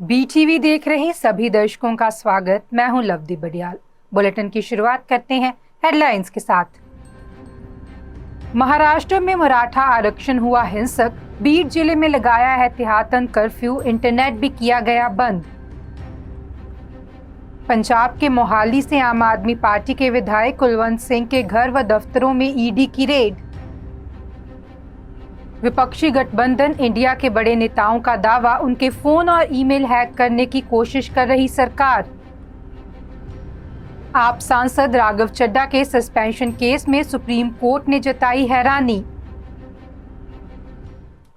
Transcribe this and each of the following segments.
BTV देख रहे सभी दर्शकों का स्वागत। मैं हूं लवदी बडियाल। बुलेटिन की शुरुआत करते हैं हेडलाइंस के साथ। महाराष्ट्र में मराठा आरक्षण हुआ हिंसक, बीड जिले में लगाया एहतियातन कर्फ्यू, इंटरनेट भी किया गया बंद। पंजाब के मोहाली से आम आदमी पार्टी के विधायक कुलवंत सिंह के घर व दफ्तरों में ईडी की रेड। विपक्षी गठबंधन इंडिया के बड़े नेताओं का दावा, उनके फोन और ईमेल हैक करने की कोशिश कर रही सरकार। आप सांसद राघव चड्ढा के सस्पेंशन केस में सुप्रीम कोर्ट ने जताई हैरानी।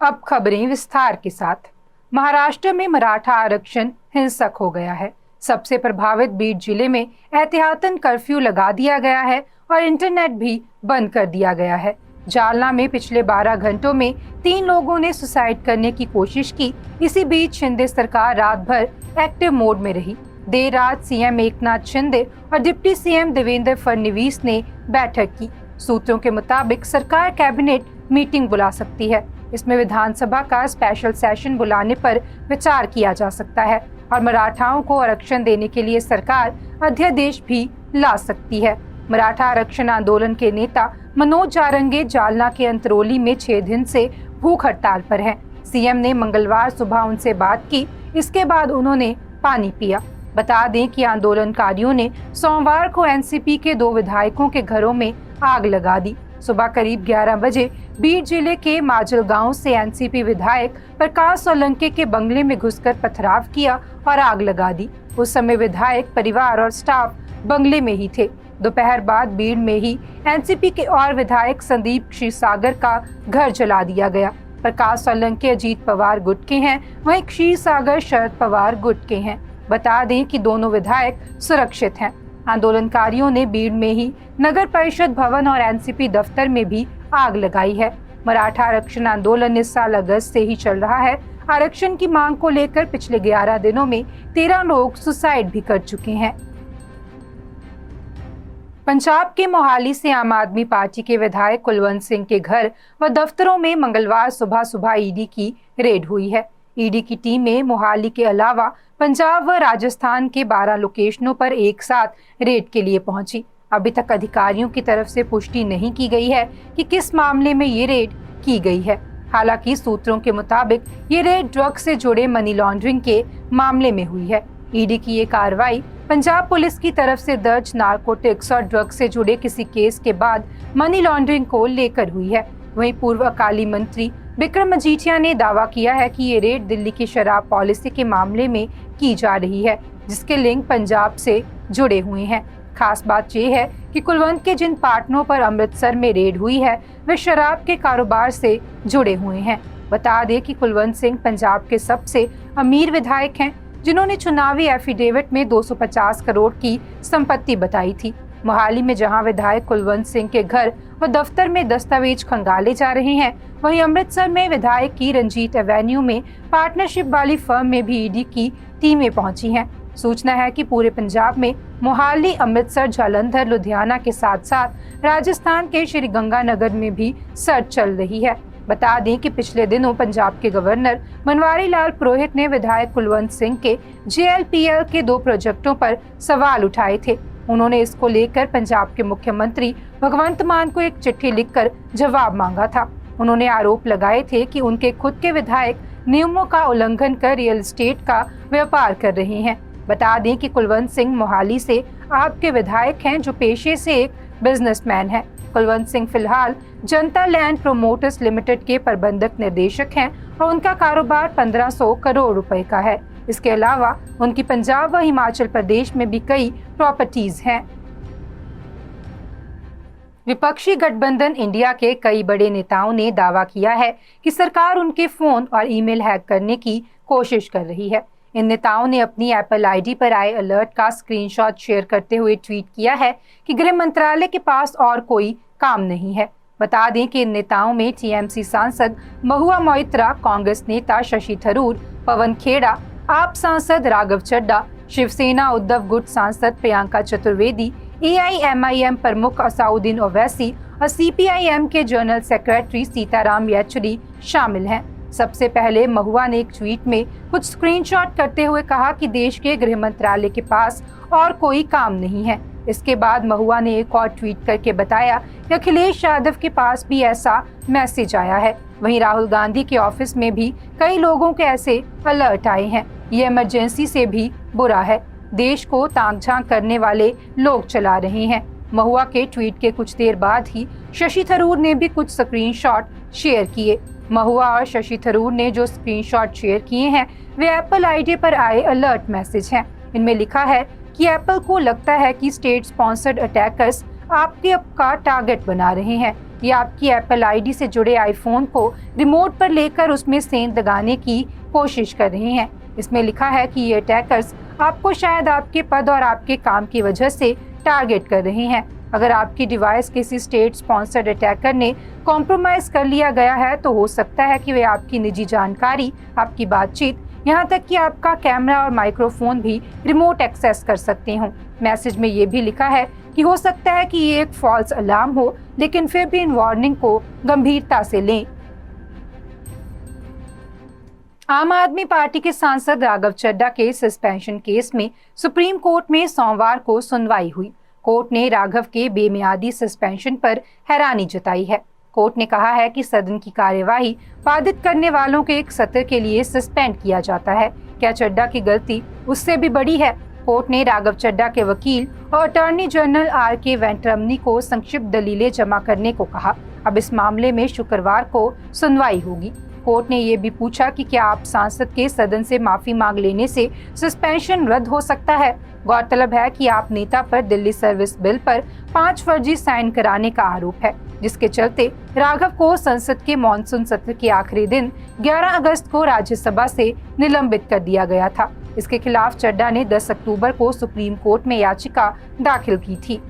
अब खबरें विस्तार के साथ। महाराष्ट्र में मराठा आरक्षण हिंसक हो गया है। सबसे प्रभावित बीड जिले में एहतियातन कर्फ्यू लगा दिया गया है और इंटरनेट भी बंद कर दिया गया है। जालना में पिछले 12 घंटों में 3 लोगों ने सुसाइड करने की कोशिश की। इसी बीच शिंदे सरकार रात भर एक्टिव मोड में रही। देर रात सीएम एकनाथ शिंदे और डिप्टी सीएम देवेंद्र फडणवीस ने बैठक की। सूत्रों के मुताबिक सरकार कैबिनेट मीटिंग बुला सकती है। इसमें विधानसभा का स्पेशल सेशन बुलाने पर विचार किया जा सकता है और मराठाओं को आरक्षण देने के लिए सरकार अध्यादेश भी ला सकती है। मराठा आरक्षण आंदोलन के नेता मनोज जारंगे जालना के अंतरोली में 6 दिन से भूख हड़ताल पर हैं। सीएम ने मंगलवार सुबह उनसे बात की। इसके बाद उन्होंने पानी पिया। बता दें कि आंदोलनकारियों ने सोमवार को एनसीपी के 2 विधायकों के घरों में आग लगा दी। सुबह करीब 11 बजे बीड जिले के माजलगांव से एनसीपी विधायक प्रकाश सोलंकी के बंगले में घुसकर पथराव किया और आग लगा दी। उस समय विधायक परिवार और स्टाफ बंगले में ही थे। दोपहर बाद बीड में ही एनसीपी के और विधायक संदीप क्षीरसागर का घर जला दिया गया। प्रकाश सोलंकी अजीत पवार गुट के हैं, वहीं क्षीरसागर शरद पवार गुट के हैं। बता दें कि दोनों विधायक सुरक्षित हैं। आंदोलनकारियों ने बीड में ही नगर परिषद भवन और एनसीपी दफ्तर में भी आग लगाई है। मराठा आरक्षण आंदोलन इस साल अगस्त से ही चल रहा है। आरक्षण की मांग को लेकर पिछले 11 दिनों में 13 लोग सुसाइड भी कर चुके हैं। पंजाब के मोहाली से आम आदमी पार्टी के विधायक कुलवंत सिंह के घर व दफ्तरों में मंगलवार सुबह ईडी की रेड हुई है। ईडी की टीम में मोहाली के अलावा पंजाब व राजस्थान के 12 लोकेशनों पर एक साथ रेड के लिए पहुंची। अभी तक अधिकारियों की तरफ से पुष्टि नहीं की गई है कि किस मामले में ये रेड की गई है। हालांकि सूत्रों के मुताबिक ये रेड ड्रग से जुड़े मनी लॉन्ड्रिंग के मामले में हुई है। ईडी की ये कार्रवाई पंजाब पुलिस की तरफ से दर्ज नारकोटिक्स और ड्रग से जुड़े किसी केस के बाद मनी लॉन्ड्रिंग को लेकर हुई है। वहीं पूर्व अकाली मंत्री विक्रम मजीठिया ने दावा किया है कि ये रेड दिल्ली की शराब पॉलिसी के मामले में की जा रही है, जिसके लिंक पंजाब से जुड़े हुए हैं। खास बात यह है कि कुलवंत के जिन पार्टनरों पर अमृतसर में रेड हुई है वे शराब के कारोबार से जुड़े हुए हैं। बता दें कि कुलवंत सिंह पंजाब के सबसे अमीर विधायक हैं, जिन्होंने चुनावी एफिडेविट में 250 करोड़ की संपत्ति बताई थी। मोहाली में जहां विधायक कुलवंत सिंह के घर व दफ्तर में दस्तावेज खंगाले जा रहे हैं, वहीं अमृतसर में विधायक की रंजीत एवेन्यू में पार्टनरशिप वाली फर्म में भी ईडी की टीमें पहुंची हैं। सूचना है कि पूरे पंजाब में मोहाली, अमृतसर, जालंधर, लुधियाना के साथ साथ राजस्थान के श्री गंगानगर में भी सर्च चल रही है। बता दें कि पिछले दिनों पंजाब के गवर्नर बनवारी लाल पुरोहित ने विधायक कुलवंत सिंह के जेएलपीएल के 2 प्रोजेक्टों पर सवाल उठाए थे। उन्होंने इसको लेकर पंजाब के मुख्यमंत्री भगवंत मान को एक चिट्ठी लिखकर जवाब मांगा था। उन्होंने आरोप लगाए थे कि उनके खुद के विधायक नियमों का उल्लंघन कर रियल एस्टेट का व्यापार कर रहे हैं। बता दें कि कुलवंत सिंह मोहाली से आपके विधायक हैं, जो पेशे से एक बिजनेसमैन है। कुलवंत सिंह फिलहाल जनता लैंड प्रोमोटर्स लिमिटेड के प्रबंधक निर्देशक हैं और उनका कारोबार 1500 करोड़ रुपए का है। इसके अलावा उनकी पंजाब व हिमाचल प्रदेश में भी कई प्रॉपर्टीज हैं। विपक्षी गठबंधन इंडिया के कई बड़े नेताओं ने दावा किया है कि सरकार उनके फोन और ईमेल हैक करने की कोशिश कर रही है। इन नेताओं ने अपनी एप्पल आईडी पर आए अलर्ट का स्क्रीनशॉट शेयर करते हुए ट्वीट किया है कि गृह मंत्रालय के पास और कोई काम नहीं है। बता दें कि इन नेताओं में टीएमसी सांसद महुआ मोइत्रा, कांग्रेस नेता शशि थरूर, पवन खेड़ा, आप सांसद राघव चड्ढा, शिवसेना उद्धव गुट सांसद प्रियंका चतुर्वेदी, एआईएमआईएम प्रमुख असाउद्दीन ओवैसी और सीपीआईएम के जनरल सेक्रेटरी सीताराम येचुरी शामिल हैं। सबसे पहले महुआ ने एक ट्वीट में कुछ स्क्रीनशॉट करते हुए कहा कि देश के गृह मंत्रालय के पास और कोई काम नहीं है। इसके बाद महुआ ने एक और ट्वीट करके बताया कि अखिलेश यादव के पास भी ऐसा मैसेज आया है। वहीं राहुल गांधी के ऑफिस में भी कई लोगों के ऐसे अलर्ट आए हैं। ये इमरजेंसी से भी बुरा है। देश को ताक झांक करने वाले लोग चला रहे हैं। महुआ के ट्वीट के कुछ देर बाद ही शशि थरूर ने भी कुछ स्क्रीनशॉट शेयर किए। महुआ और शशि थरूर ने जो स्क्रीनशॉट शेयर किए हैं वे एप्पल आईडी पर आए अलर्ट मैसेज हैं। इनमें लिखा है कि एप्पल को लगता है कि स्टेट स्पॉन्सर्ड अटैकर्स आपका टारगेट बना रहे हैं। ये आपकी एप्पल आईडी से जुड़े आईफोन को रिमोट पर लेकर उसमें सेंध लगाने की कोशिश कर रहे हैं। इसमें लिखा है कि ये अटैकर्स आपको शायद आपके पद और आपके काम की वजह से टारगेट कर रहे हैं। अगर आपकी डिवाइस किसी स्टेट स्पॉन्सर्ड अटैकर ने कॉम्प्रोमाइज कर लिया गया है तो हो सकता है कि वे आपकी निजी जानकारी, आपकी बातचीत, यहाँ तक कि आपका कैमरा और माइक्रोफोन भी रिमोट एक्सेस कर सकते हों। मैसेज में ये भी लिखा है कि हो सकता है कि ये एक फॉल्स अलार्म हो, लेकिन फिर भी इन वार्निंग को गंभीरता से लें। आम आदमी पार्टी के सांसद राघव चड्ढा के सस्पेंशन केस में सुप्रीम कोर्ट में सोमवार को सुनवाई हुई। कोर्ट ने राघव के बेमियादी सस्पेंशन पर हैरानी जताई है। कोर्ट ने कहा है कि सदन की कार्यवाही बाधित करने वालों के एक सत्र के लिए सस्पेंड किया जाता है। क्या चड्ढा की गलती उससे भी बड़ी है? कोर्ट ने राघव चड्ढा के वकील और अटॉर्नी जनरल R.K. वेंकटरमनी को संक्षिप्त दलीलें जमा करने को कहा। अब इस मामले में शुक्रवार को सुनवाई होगी। कोर्ट ने ये भी पूछा कि क्या आप सांसद के सदन से माफी मांग लेने से सस्पेंशन रद्द हो सकता है। गौरतलब है कि आप नेता पर दिल्ली सर्विस बिल पर 5 फर्जी साइन कराने का आरोप है, जिसके चलते राघव को संसद के मॉनसून सत्र के आखिरी दिन 11 अगस्त को राज्यसभा से निलंबित कर दिया गया था। इसके खिलाफ चड्ढा ने 10 अक्टूबर को सुप्रीम कोर्ट में याचिका दाखिल की थी।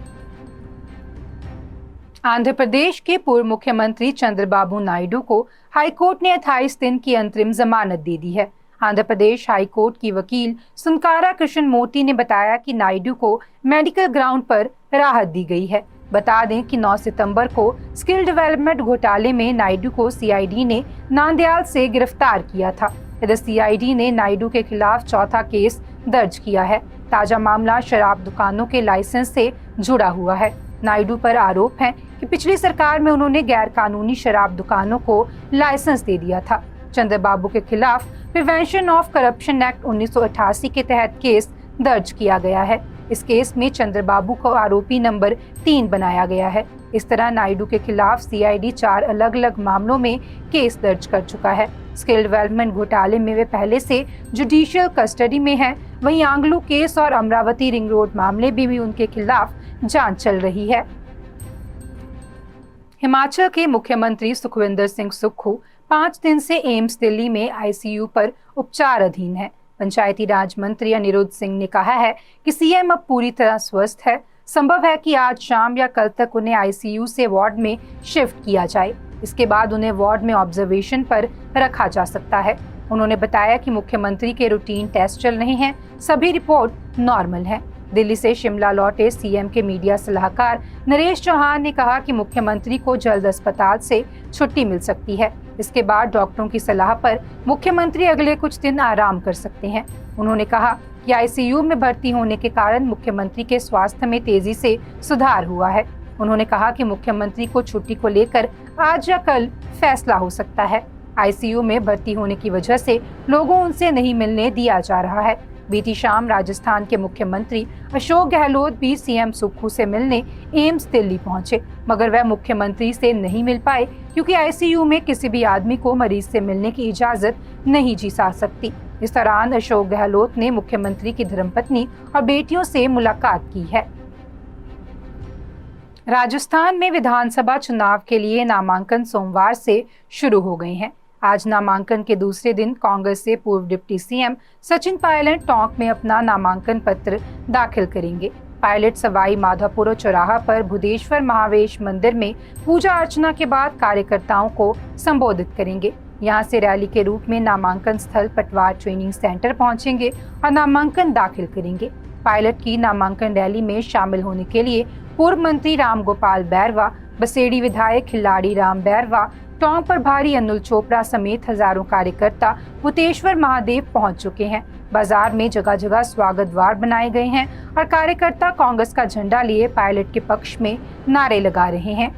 आंध्र प्रदेश के पूर्व मुख्यमंत्री चंद्रबाबू नायडू को हाईकोर्ट ने 28 दिन की अंतरिम जमानत दे दी है। आंध्र प्रदेश हाईकोर्ट की वकील सुनकारा कृष्णमूर्ति ने बताया कि नायडू को मेडिकल ग्राउंड पर राहत दी गई है। बता दें कि 9 सितंबर को स्किल डेवलपमेंट घोटाले में नायडू को सीआईडी ने नांदयाल से गिरफ्तार किया था। इधर सीआईडी ने नायडू के खिलाफ चौथा केस दर्ज किया है। ताजा मामला शराब दुकानों के लाइसेंस से जुड़ा हुआ है। नायडू पर आरोप है कि पिछली सरकार में उन्होंने गैर कानूनी शराब दुकानों को लाइसेंस दे दिया था। चंद्रबाबू के खिलाफ प्रिवेंशन ऑफ करप्शन एक्ट 1988 के तहत केस दर्ज किया गया है। इस केस में चंद्रबाबू को आरोपी नंबर 3 बनाया गया है। इस तरह नायडू के खिलाफ सीआईडी 4 अलग अलग मामलों में केस दर्ज कर चुका है। स्किल डेवलपमेंट घोटाले में वे पहले से जुडिशियल कस्टडी में हैं। वहीं आंगलू केस और अमरावती रिंग रोड मामले भी उनके खिलाफ जांच चल रही है। हिमाचल के मुख्यमंत्री सुखविंदर सिंह सुक्खू 5 दिन से एम्स दिल्ली में आईसीयू पर उपचार अधीन है। पंचायती राज मंत्री अनिरुद्ध सिंह ने कहा है कि सीएम अब पूरी तरह स्वस्थ है। संभव है कि आज शाम या कल तक उन्हें आईसीयू से वार्ड में शिफ्ट किया जाए। इसके बाद उन्हें वार्ड में ऑब्जर्वेशन पर रखा जा सकता है। उन्होंने बताया कि मुख्यमंत्री के रूटीन टेस्ट चल रहे हैं, सभी रिपोर्ट नॉर्मल है। दिल्ली से शिमला लौटे सीएम के मीडिया सलाहकार नरेश चौहान ने कहा कि मुख्यमंत्री को जल्द अस्पताल से छुट्टी मिल सकती है। इसके बाद डॉक्टरों की सलाह पर मुख्यमंत्री अगले कुछ दिन आराम कर सकते हैं। उन्होंने कहा कि आईसीयू में भर्ती होने के कारण मुख्यमंत्री के स्वास्थ्य में तेजी से सुधार हुआ है। उन्होंने कहा कि मुख्यमंत्री को छुट्टी को लेकर आज या कल फैसला हो सकता है। आईसीयू में भर्ती होने की वजह से लोगों उनसे नहीं मिलने दिया जा रहा है। बीती शाम राजस्थान के मुख्यमंत्री अशोक गहलोत भी सीएम सुक्खू से मिलने एम्स दिल्ली पहुंचे, मगर वह मुख्यमंत्री से नहीं मिल पाए क्योंकि आईसीयू में किसी भी आदमी को मरीज से मिलने की इजाजत नहीं दी जा सकती। इस दौरान अशोक गहलोत ने मुख्यमंत्री की धर्मपत्नी और बेटियों से मुलाकात की है। राजस्थान में विधानसभा चुनाव के लिए नामांकन सोमवार से शुरू हो गए हैं। आज नामांकन के दूसरे दिन कांग्रेस से पूर्व डिप्टी सीएम सचिन पायलट टोंक में अपना नामांकन पत्र दाखिल करेंगे। पायलट सवाई माधोपुर चौराहा पर बुधेश्वर महावेश मंदिर में पूजा अर्चना के बाद कार्यकर्ताओं को संबोधित करेंगे। यहां से रैली के रूप में नामांकन स्थल पटवार ट्रेनिंग सेंटर पहुंचेंगे और नामांकन दाखिल करेंगे। पायलट की नामांकन रैली में शामिल होने के लिए पूर्व मंत्री राम गोपाल बैरवा, बसेड़ी विधायक खिलाड़ी राम बैरवा, टोंक पर भारी अनुल चोपड़ा समेत हजारों कार्यकर्ता भूतेश्वर महादेव पहुंच चुके हैं। बाजार में जगह जगह स्वागत द्वार बनाए गए हैं और कार्यकर्ता कांग्रेस का झंडा लिए पायलट के पक्ष में नारे लगा रहे हैं।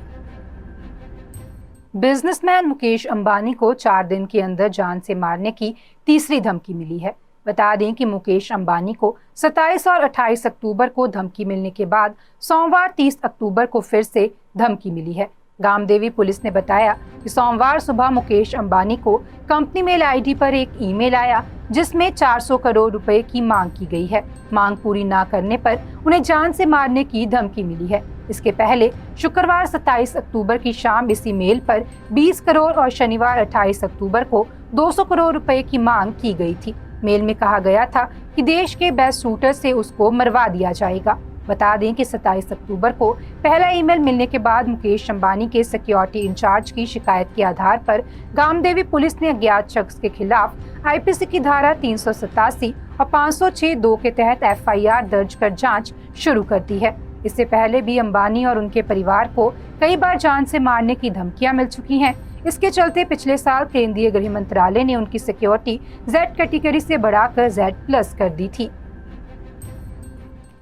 बिजनेसमैन मुकेश अंबानी को 4 दिन के अंदर जान से मारने की तीसरी धमकी मिली है। बता दें कि मुकेश अंबानी को 27 और 28 अक्टूबर को धमकी मिलने के बाद सोमवार 30 अक्टूबर को फिर से धमकी मिली है। गामदेवी पुलिस ने बताया कि सोमवार सुबह मुकेश अंबानी को कंपनी मेल आईडी पर एक ईमेल आया जिसमें 400 करोड़ रुपए की मांग की गई है। मांग पूरी ना करने पर उन्हें जान से मारने की धमकी मिली है। इसके पहले शुक्रवार 27 अक्टूबर की शाम इसी मेल पर 20 करोड़ और शनिवार 28 अक्टूबर को 200 करोड़ रुपए की मांग की गई थी। मेल में कहा गया था कि देश के बेस्ट शूटर से उसको मरवा दिया जाएगा। बता दें कि 27 अक्टूबर को पहला ईमेल मिलने के बाद मुकेश अंबानी के सिक्योरिटी इंचार्ज की शिकायत के आधार पर गामदेवी पुलिस ने अज्ञात शख्स के खिलाफ आईपीसी की धारा 387 और 506(2) के तहत एफआईआर दर्ज कर जांच शुरू कर दी है। इससे पहले भी अंबानी और उनके परिवार को कई बार जान से मारने की धमकियां मिल चुकी हैं। इसके चलते पिछले साल केंद्रीय गृह मंत्रालय ने उनकी सिक्योरिटी Z कैटेगरी से बढ़ाकर Z+ कर दी थी।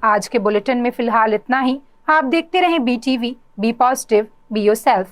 आज के बुलेटिन में फिलहाल इतना ही। आप देखते रहें BTV, be positive, be yourself.